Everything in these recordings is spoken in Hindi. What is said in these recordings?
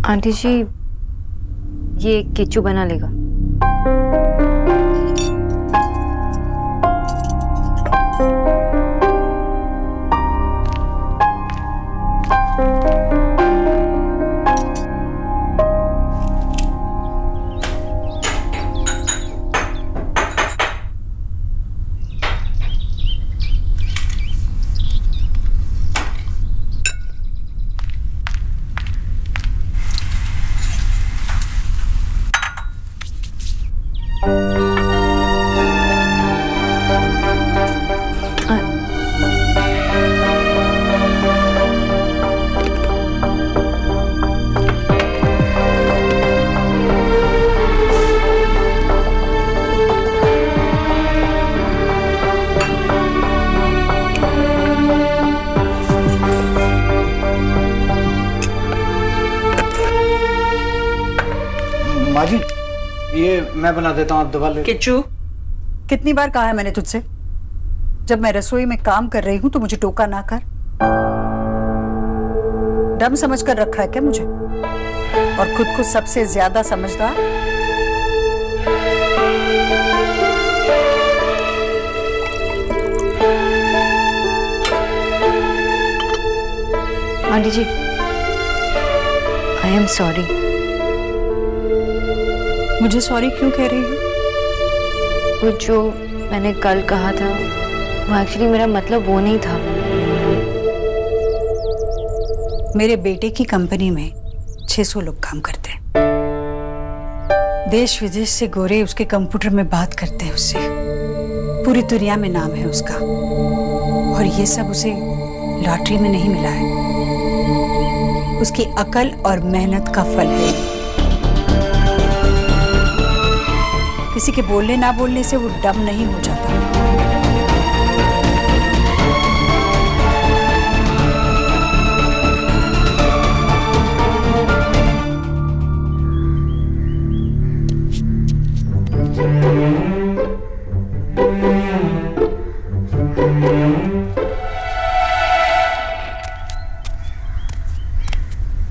आंटी जी, ये केचू बना लेगा। माँ जी, ये मैं बना देता हूँ, आप दबा ले। किच्चू, कितनी बार कहा है मैंने तुझसे, जब मैं रसोई में काम कर रही हूं तो मुझे टोका ना कर। डम समझ कर रखा है क्या मुझे, और खुद को सबसे ज्यादा समझदार? Aunty ji, I am sorry. मुझे सॉरी क्यों कह रही हो? वो जो मैंने कल कहा था वो एक्चुअली मेरा मतलब वो नहीं था। मेरे बेटे की कंपनी में 600 लोग काम करते हैं। देश विदेश से गोरे उसके कंप्यूटर में बात करते हैं उससे। पूरी दुनिया में नाम है उसका, और ये सब उसे लॉटरी में नहीं मिला है, उसकी अकल और मेहनत का फल है। किसी के बोलने ना बोलने से वो डम नहीं हो जाता।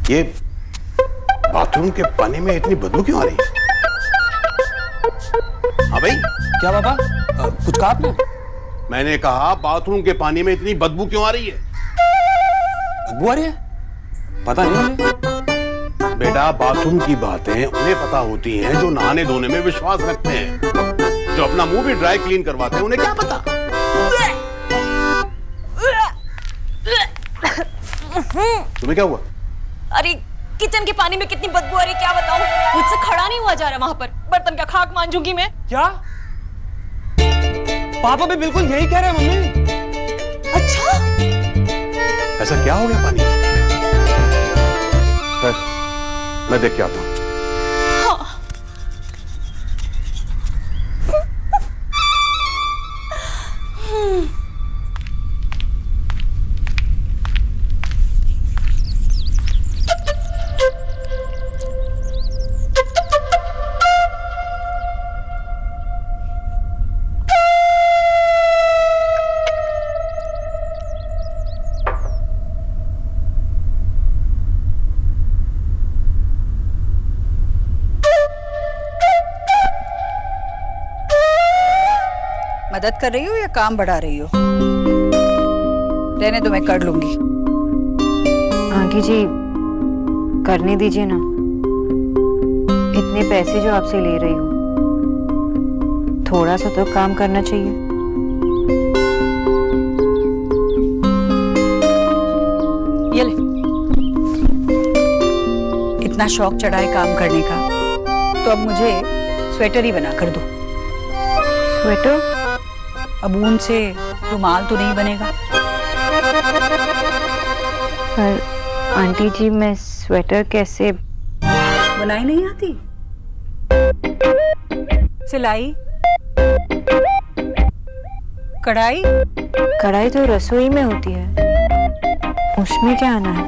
ये बाथरूम के पानी में इतनी बदबू क्यों आ रही है? हाँ भाई, क्या पापा, कुछ कहा आपने? मैंने कहा बाथरूम के पानी में इतनी बदबू क्यों आ रही है? बदबू आ रही है? पता नहीं मुझे। बेटा, बाथरूम की बातें उन्हें पता होती हैं जो नहाने धोने में विश्वास रखते हैं। जो अपना मुंह भी ड्राई क्लीन करवाते हैं, उन्हें क्या पता? तुम्हें क्या हुआ? अरे किचन के पानी में कितनी बदबू आ रही, क्या बताऊं। मुझसे खड़ा नहीं हुआ जा रहा वहां पर। बर्तन का खाक मांजूंगी मैं। क्या? पापा भी बिल्कुल यही कह रहे हैं मम्मी। अच्छा, ऐसा क्या हो गया पानी? मैं देख के आता हूं। मदद कर रही हो या काम बढ़ा रही हो? रहने दो, मैं कर लूंगी। आंटी जी, करने दीजिए ना। इतने पैसे जो आपसे ले रही हूँ, थोड़ा सा तो काम करना चाहिए। ये ले, इतना शौक चढ़ा है काम करने का, तो अब मुझे स्वेटर ही बना कर दो। स्वेटर? अब ऊन से रुमाल तो नहीं बनेगा। पर आंटी जी, मैं स्वेटर कैसे बुनाई नहीं आती? सिलाई, कढ़ाई? कढ़ाई तो रसोई में होती है, उसमें क्या आना है?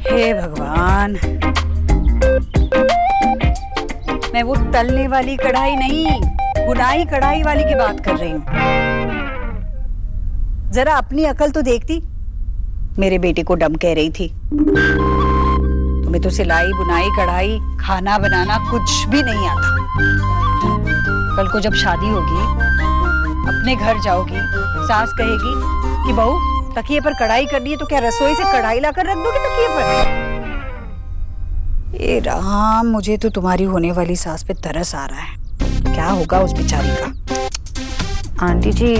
हे भगवान, मैं वो तलने वाली कढ़ाई नहीं, बुनाई कढ़ाई वाली की बात कर रही हूँ। जरा अपनी अकल तो देखती। मेरे बेटे को डम कह रही थी, तुम्हें तो सिलाई बुनाई कढ़ाई खाना बनाना कुछ भी नहीं आता। कल को जब शादी होगी, अपने घर जाओगी, सास कहेगी कि बहू तकिए पर कढ़ाई करनी है, तो क्या रसोई से कढ़ाई लाकर रख दोगे तकिए पर? ए राम, मुझे तो तुम्हारी होने वाली सास पे तरस आ रहा है। क्या होगा उस बेचारी का? आंटी जी,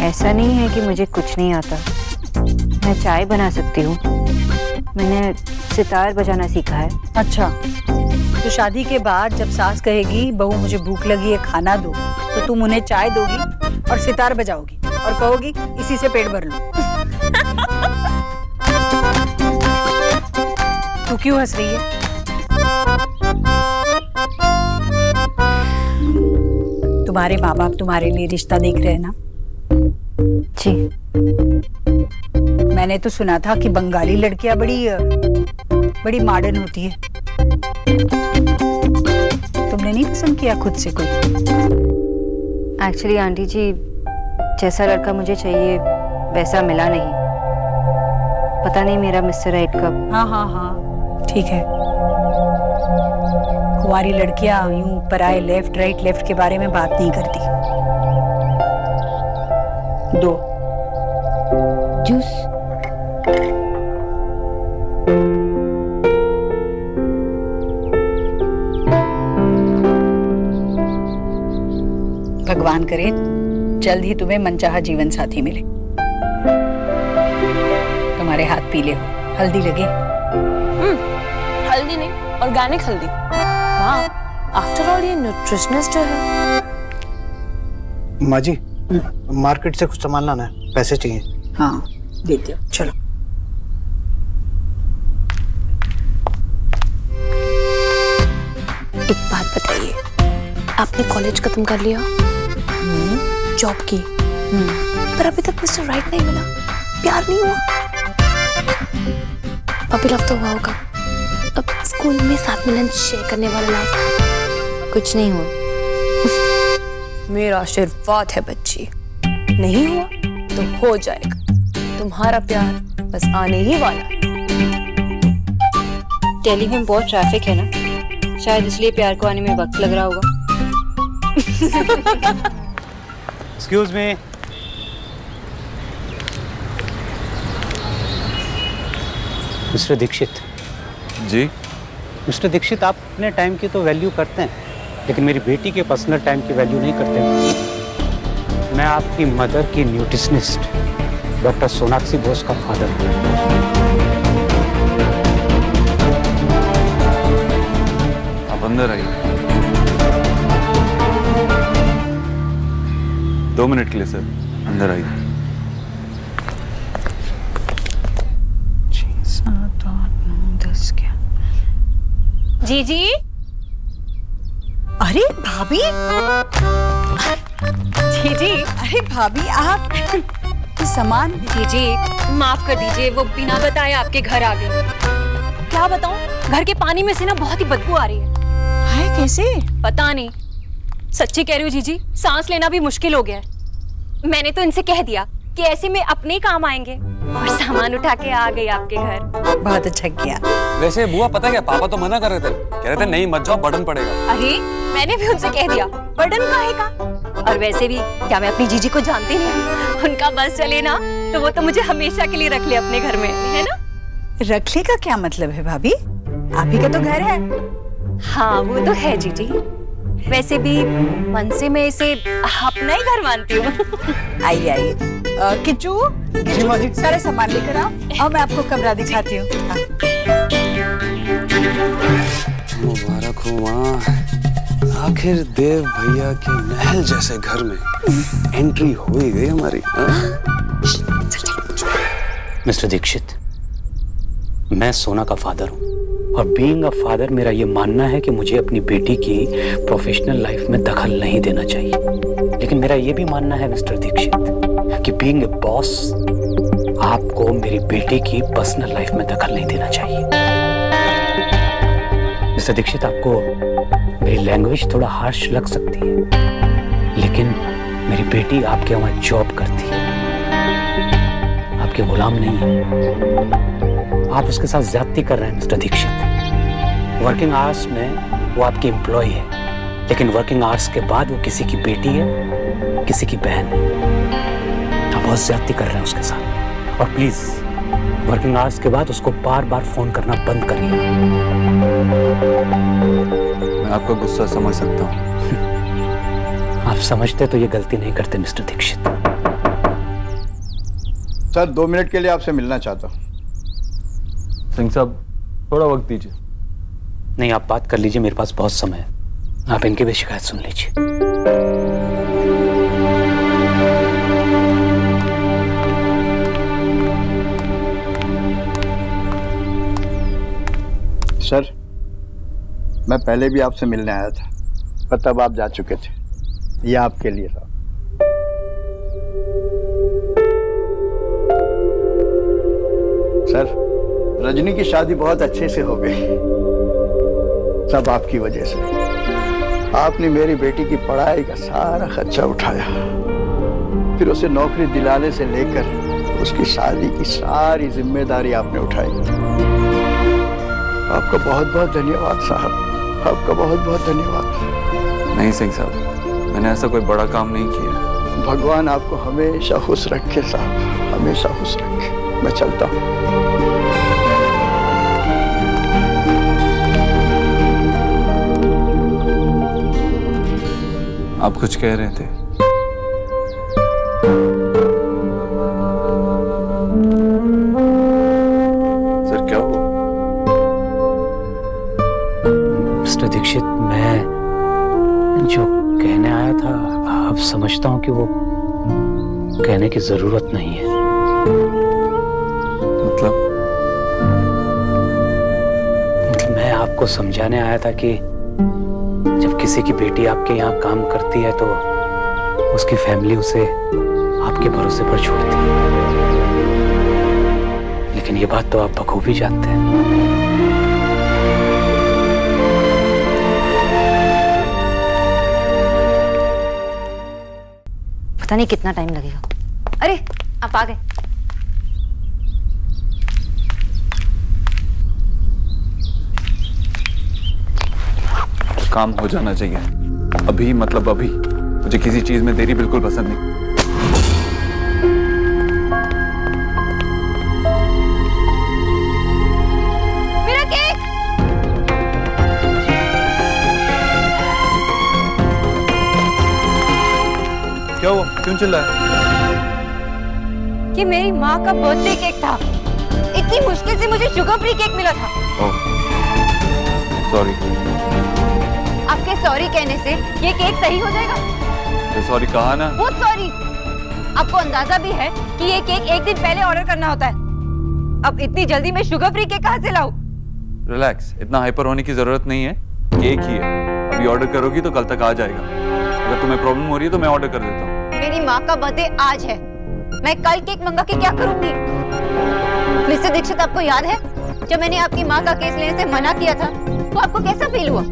ऐसा नहीं है कि मुझे कुछ नहीं आता। मैं चाय बना सकती हूँ, मैंने सितार बजाना सीखा है। अच्छा, तो शादी के बाद जब सास कहेगी बहू मुझे भूख लगी है खाना दो, तो तुम उन्हें चाय दोगी और सितार बजाओगी और कहोगी इसी से पेट भर लो। तू क्यों हंस रही है? तुम्हारे माँ बाप तुम्हारे लिए रिश्ता देख रहे हैं ना? जी। मैंने तो सुना था कि बंगाली लड़कियां बड़ी मॉडर्न होती है। तुमने नहीं पसंद किया खुद से कोई? एक्चुअली आंटी जी, जैसा लड़का मुझे चाहिए वैसा मिला नहीं। पता नहीं मेरा मिस्टर राइट कब। हाँ, ठीक है। कुंवारी लड़कियां यूं पराए लेफ्ट राइट के बारे में बात नहीं करती। दो जूस। भगवान करे जल्द ही तुम्हें मनचाहा जीवन साथी मिले। तुम्हारे हाथ पीले हो, हल्दी लगे? हल्दी नहीं, ऑर्गेनिक हल्दी। माँ, आफ्टर ऑल ये न्यूट्रिशनिस्ट है। माँ जी, मार्केट से कुछ सामान लाना है, पैसे चाहिए। हाँ, देती हूँ, चलो। एक बात बताइए, आपने कॉलेज खत्म कर लिया, जॉब की, पर अभी तक मिस्टर राइट नहीं मिला, प्यार नहीं हुआ? पपी लव तो हुआ होगा, अब स्कूल में साथ में लंच शेयर करने वाला लव? कुछ नहीं हुआ। मेरा आशीर्वाद है बच्ची, नहीं हुआ तो हो जाएगा। तुम्हारा प्यार बस आने ही वाला है। दिल्ली में बहुत ट्रैफिक है ना, शायद इसलिए प्यार को आने में वक्त लग रहा होगा। Excuse me. मिस्टर दीक्षित। जी। मिस्टर दीक्षित, आप अपने टाइम की तो वैल्यू करते हैं, लेकिन मेरी बेटी के पर्सनल टाइम की वैल्यू नहीं करते। मैं आपकी मदर की न्यूट्रिशनिस्ट डॉक्टर सोनाक्षी बोस का फादर हूँ। आप अंदर आइए। 2 मिनट के लिए सर, अंदर आइए। 6, 7, 8, 9, 10 क्या? जीजी। अरे भाभी! जीजी। अरे भाभी, आप ये सामान। जीजी माफ कर दीजिए, वो बिना बताए आपके घर आ गई। क्या बताऊं, घर के पानी में से ना बहुत ही बदबू आ रही है। हाय, कैसे? पता नहीं, सच्ची कह रही हूँ जीजी, सांस लेना भी मुश्किल हो गया है। मैंने तो इनसे कह दिया कि ऐसे में अपने काम आएंगे, और सामान उठा के आ गई आपके घर। बहुत अच्छा किया। वैसे बुआ पता क्या, पापा तो मना कर रहे थे, कह रहे थे नहीं मत जाओ, बर्डन पड़ेगा। अरे मैंने भी उनसे कह दिया, बर्डन काहे का? और वैसे भी क्या मैं अपनी जीजी को जानती नहीं? उनका बस चले ना तो वो तो मुझे हमेशा के लिए रख ले अपने घर में, है ना? रखने का क्या मतलब है भाभी? आप ही का तो घर है। हाँ वो तो है जीजी, वैसे भी मन से मैं इसे अपना ही घर मानती हूँ। आइए आइए। किच्चू, सारे सामान लेकर आओ और मैं आपको कमरा दिखाती हूँ। मुबारक हो माँ, आखिर देव भैया के महल जैसे घर में एंट्री हो ही गई हमारी। मिस्टर दीक्षित, मैं सोना का फादर हूँ, और बीइंग अ फादर मेरा ये मानना है कि मुझे अपनी बेटी की प्रोफेशनल लाइफ में दखल नहीं देना चाहिए। लेकिन मेरा ये भी मानना है मिस्टर दीक्षित कि बीइंग अ बॉस आपको मेरी बेटी की पर्सनल लाइफ में दखल नहीं देना चाहिए। मिस्टर दीक्षित, आपको मेरी लैंग्वेज थोड़ा हार्श लग सकती है, लेकिन मेरी बेटी आपके वहां जॉब करती है, आपके गुलाम नहीं है। आप उसके साथ ज्यादती कर रहे हैं मिस्टर दीक्षित। वर्किंग आवर्स में वो आपकी एम्प्लॉय है, लेकिन वर्किंग आवर्स के बाद वो किसी की बेटी है, किसी की बहन है। आप बहुत ज्यादती कर रहे हैं उसके साथ। और प्लीज वर्किंग आवर्स के बाद उसको बार बार फोन करना बंद करिए। मैं आपका गुस्सा समझ सकता हूँ। आप समझते तो ये गलती नहीं करते मिस्टर दीक्षित। सर 2 मिनट के लिए आपसे मिलना चाहता हूँ। सिंह साहब थोड़ा वक्त दीजिए। नहीं, आप बात कर लीजिए, मेरे पास बहुत समय है। आप इनकी भी शिकायत सुन लीजिए। सर मैं पहले भी आपसे मिलने आया था, पर तब आप जा चुके थे। ये आपके लिए था। सर रजनी की शादी बहुत अच्छे से हो गई, सब आपकी वजह से। आपने मेरी बेटी की पढ़ाई का सारा खर्चा उठाया, फिर उसे नौकरी दिलाने से लेकर उसकी शादी की सारी जिम्मेदारी आपने उठाई। आपका बहुत बहुत धन्यवाद साहब, आपका बहुत बहुत धन्यवाद। नहीं सिंह साहब, मैंने ऐसा कोई बड़ा काम नहीं किया। भगवान आपको हमेशा खुश रखे साहब, हमेशा खुश रखे। मैं चलता हूँ। आप कुछ कह रहे थे? सर क्या हुआ? मिस्टर दीक्षित, मैं जो कहने आया था, अब समझता हूँ कि वो कहने की जरूरत नहीं है। मतलब मैं आपको समझाने आया था कि जब किसी की बेटी आपके यहाँ काम करती है तो उसकी फैमिली उसे आपके भरोसे पर छोड़ती है। लेकिन ये बात तो आप बखूबी जानते हैं। पता नहीं कितना टाइम लगेगा। अरे आप आ गए। काम हो जाना चाहिए अभी, मतलब अभी। मुझे किसी चीज में देरी बिल्कुल पसंद नहीं। मेरा केक! क्या हुआ? क्यों चिल्ला है? ये मेरी माँ का बर्थडे केक था। इतनी मुश्किल से मुझे शुगर फ्री केक मिला था। Oh sorry. आपके सॉरी कहने से ये केक सही हो जाएगा? तो सॉरी कहा ना। बहुत सॉरी। आपको अंदाजा भी है कि ये केक एक दिन पहले ऑर्डर करना होता है। अब इतनी जल्दी मैं शुगर फ्री केक कहाँ से लाऊं? रिलैक्स, इतना हाइपर होने की जरूरत नहीं है। केक ही है, अभी ऑर्डर करोगी तो कल तक आ जाएगा। अगर तुम्हें प्रॉब्लम हो रही है तो मैं ऑर्डर कर देता हूँ। मेरी माँ का बर्थडे आज है, मैं कल केक मंगा के क्या करूंगी? मिस्टर दीक्षित, आपको याद है जब मैंने आपकी माँ का केस लेने से मना किया था तो आपको कैसा फील हुआ?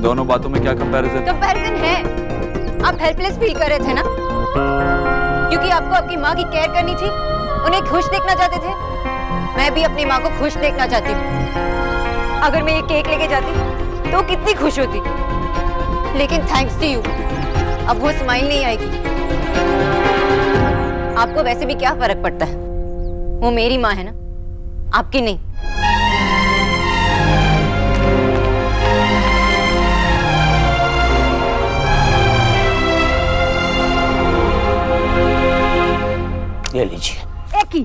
दोनों बातों में क्या कंपैरिजन? कंपैरिजन है। आप हेल्पलेस फील कर रहे थे ना, क्योंकि आपको आपकी माँ की केयर करनी थी, उन्हें खुश देखना चाहते थे। मैं भी अपनी माँ को खुश देखना चाहती हूँ। अगर मैं ये केक लेके जाती तो कितनी खुश होती, लेकिन थैंक्स टू यू अब वो स्माइल नहीं आएगी। आपको वैसे भी क्या फर्क पड़ता है, वो मेरी माँ है ना, आपकी नहीं। ये लीजिए। एक ही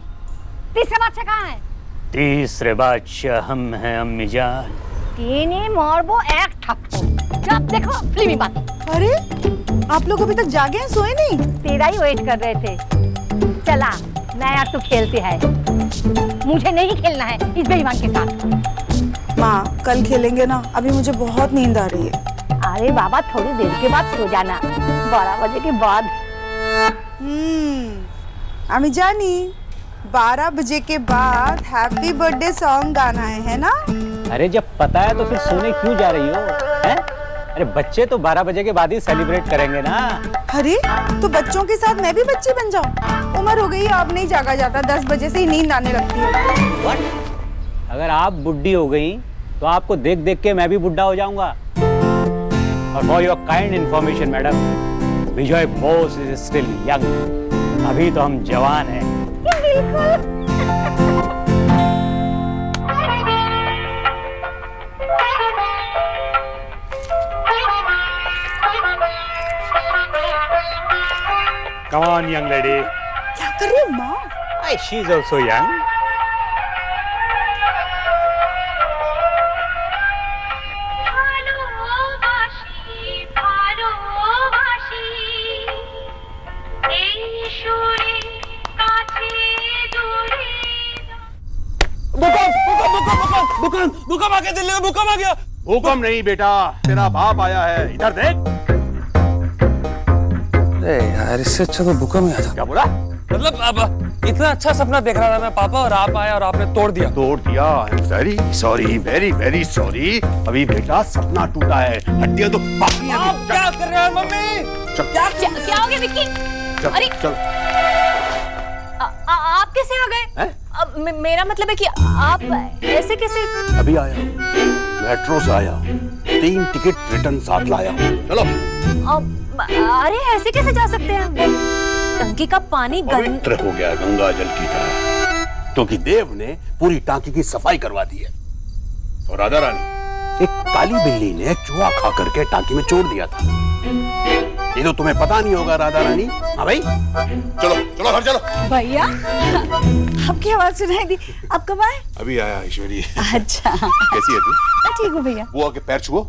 तीसरा बादशाह कहाँ है? तीसरे बादशाह हम हैं अम्मी जान। तीनी मारबो एक थप्पड़। जब देखो फिल्मी बात। अरे आप लोग अभी तक जागे हैं, सोए नहीं? तेरा ही वेट कर रहे थे। चला मैं यार, तू खेलती है, मुझे नहीं खेलना है इस बेईमान के साथ। माँ कल खेलेंगे ना, अभी मुझे बहुत नींद आ रही है। अरे बाबा थोड़ी देर के बाद सो जाना, 12 बजे के बाद। আমি জানি 12 बजे के बाद हैप्पी बर्थडे सॉन्ग गाना है ना? अरे जब पता है तो फिर सोने क्यों जा रही हो? हैं? अरे बच्चे तो 12 बजे के बाद ही सेलिब्रेट करेंगे ना। अरे तो बच्चों के साथ मैं भी बच्ची बन जाऊं? उम्र हो गई, अब नहीं जागा जाता, 10 बजे से ही नींद आने लगती है। What? अगर आप बुढ़ी हो गई तो आपको देख देख के मैं भी बुढ़ा हो जाऊंगा। और for your kind information madam, Vijay Bose is still young. अभी तो हम जवान हैं। Come on, young lady. क्या कर रही हो माँ? Hey, she's also young. भूकंप आ गया दिल्ली में, भूकंप आ गया। भूकंप नहीं बेटा, तेरा बाप आया है, इधर देख। अरे यार, इससे अच्छा तो भूकंप ही आता। क्या बोला? मतलब अब इतना अच्छा सपना देख रहा था मैं पापा, और आप आए और आपने तोड़ दिया। तोड़ दिया? Very sorry, very very sorry. अभी बेटा सपना टूटा है, हड्डियां तो बाकी हैं। आप क्या कर रहे हैं मम्मी? चल क्या हो गया विक्की? चल अरे चल। आप कैसे आ गए? मेरा मतलब है कि आप ऐसे कैसे? अभी आया हूँ, मेट्रो से आया हूँ, 3 टिकट रिटर्न साथ लाया हूँ। चलो। अरे ऐसे कैसे जा सकते हैं? टंकी का पानी पवित्र हो गया गंगा जल की तरह, क्योंकि देव ने पूरी टांकी की सफाई करवा दी है। तो राधा रानी, एक काली बिल्ली ने चूहा खा करके टांकी में छोड़ दिया था। ये तो तुम्हें पता नहीं होगा राधा रानी। हाँ भाई, चलो चलो घर चलो। भैया, आपकी आवाज सुनाई दी। आप कब आए? अभी आया ईश्वरी। अच्छा, कैसी है तू? मैं ठीक हूँ भैया। बुआ के पैर छुओ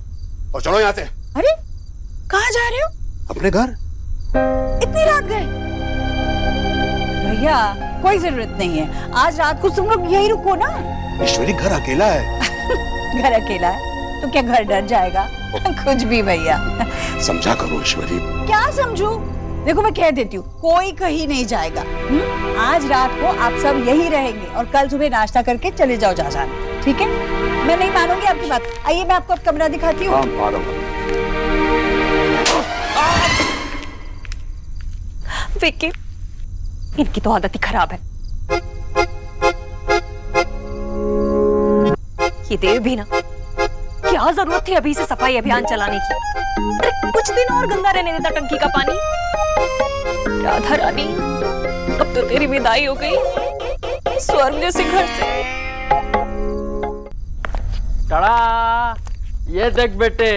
और चलो यहाँ से। अरे कहाँ जा रहे हो? अपने घर। इतनी रात गए? भैया कोई जरूरत नहीं है, आज रात को तुम लोग यही रुको ना। ईश्वरी घर अकेला है। घर अकेला है तो क्या घर डर जाएगा? कुछ भी भैया। समझा करो ईश्वरी। क्या समझू? देखो मैं कह देती हूँ, कोई कहीं नहीं जाएगा। आज रात को आप सब यही रहेंगे और कल सुबह नाश्ता करके चले जाओ जा जाना, ठीक है? मैं नहीं मानूंगी आपकी बात। आइए मैं आपको अब कमरा दिखाती हूँ। विक्की, इनकी तो आदत ही खराब है। ये देव भी ना, क्या जरूरत थी अभी से सफाई अभियान चलाने की? अरे कुछ दिन और गंदा रहने देता टंकी का पानी। राधा रानी, अब तो तेरी विदाई हो गई स्वर्ग जैसे घर से। टड़ा, ये देख बेटे,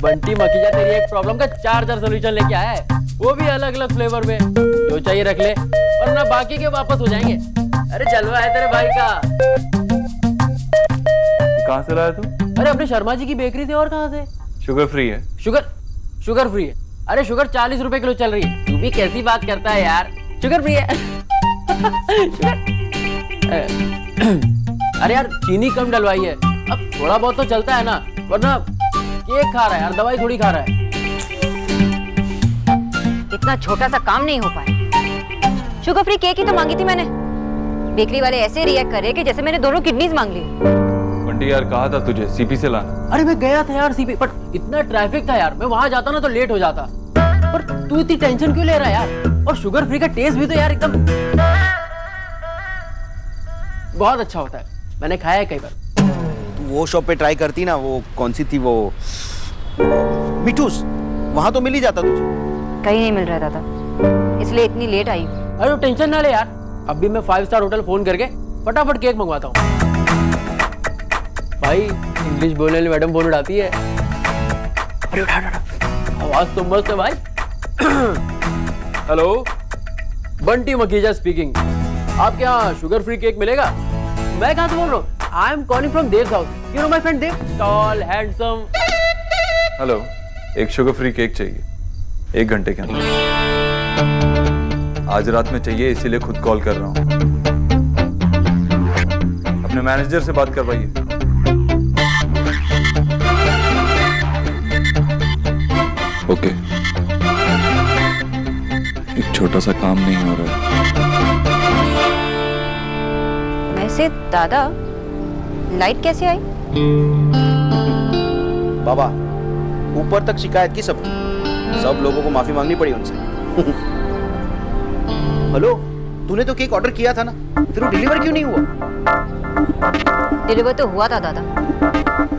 बंटी मखीजा तेरी एक प्रॉब्लम का 4 सॉल्यूशन लेके आया है, वो भी अलग अलग फ्लेवर में। जो चाहिए रख ले, वरना बाकी के वापस हो जाएंगे। अरे जलवा है तेरे भाई का। कहाँ से लाया तू? अरे अपने शर्मा जी की बेकरी थी। और कहाँ से? शुगर फ्री है। शुगर फ्री है? अरे शुगर 40 रुपए किलो चल रही है। तू भी कैसी बात करता है यार, शुगर फ्री है। अरे यार चीनी कम डलवाई है, अब थोड़ा बहुत तो चलता है ना, वरना केक खा रहा है यार, दवाई थोड़ी खा रहा है। इतना छोटा सा काम नहीं हो पाया। शुगर फ्री केक ही तो मांगी थी मैंने। बेकरी वाले ऐसे रिएक्ट करे कि जैसे मैंने दोनों किडनीज मांग ली। बंटी यार, कहा था तुझे सीपी से लाना। अरे मैं गया था यार सीपी, पर इतना ट्रैफिक था यार, मैं वहां जाता ना तो लेट हो जाता। पर तू इतनी टेंशन क्यों ले रहा है यार? और शुगर फ्री का टेस्ट भी तो यार एकदम बहुत अच्छा होता है, मैंने खाया है कई बार। वो शॉप पे ट्राई करती ना, वो कौन सी थी वो, मिठूस, वहां तो मिल ही जाता तुझे। कहीं नहीं मिल रहा था, इसलिए इतनी लेट आई। अरे टेंशन ना ले यार, अभी मैं 5 स्टार होटल फोन करके फटाफट केक मंगवाता हूँ। भाई इंग्लिश बोलने वाली मैडम फोन उठाती है। अरे उठा, आवाज तो मस्त है भाई। Hello, Bunty Makhija speaking. आपके यहाँ शुगर फ्री केक मिलेगा? मैं कहाँ से बोल रहा हूँ? I am calling from Dev's house. You know my friend Dev, tall handsome. Hello, एक शुगर फ्री केक चाहिए 1 घंटे के अंदर। आज रात में चाहिए, इसीलिए खुद कॉल कर रहा हूँ। अपने मैनेजर से बात करवाइए। ओके, एक छोटा सा काम नहीं हो रहा है। वैसे दादा, लाइट कैसे आई? बाबा, ऊपर तक शिकायत की सब लोगों को माफी मांगनी पड़ी उनसे। हेलो, तूने तो केक ऑर्डर किया था ना, फिर वो डिलीवर क्यों नहीं हुआ? डिलीवर तो हुआ था दादा,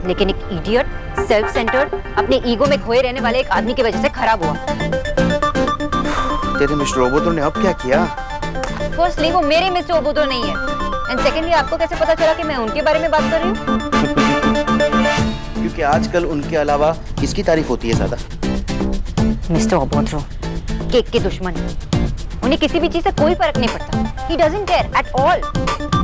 लेकिन एक इडियट, सेल्फ सेंटर्ड, अपने ईगो में खोए रहने वाले एक आदमी की वजह से खराब हुआ। तेरे मिस्टर ओबोतो ने अब क्या किया? फर्स्टली वो मेरे मिस्टर ओबोतो नहीं है, एंड सेकेंडली आपको कैसे पता चला कि मैं उनके बारे में बात कर रही हूँ? क्योंकि आजकल उनके अलावा किसकी तारीफ होती है ज्यादा? मिस्टर ओबोतो केक के दुश्मन है। उन्हें किसी भी चीज से कोई फर्क नहीं पड़ता। He doesn't care at all.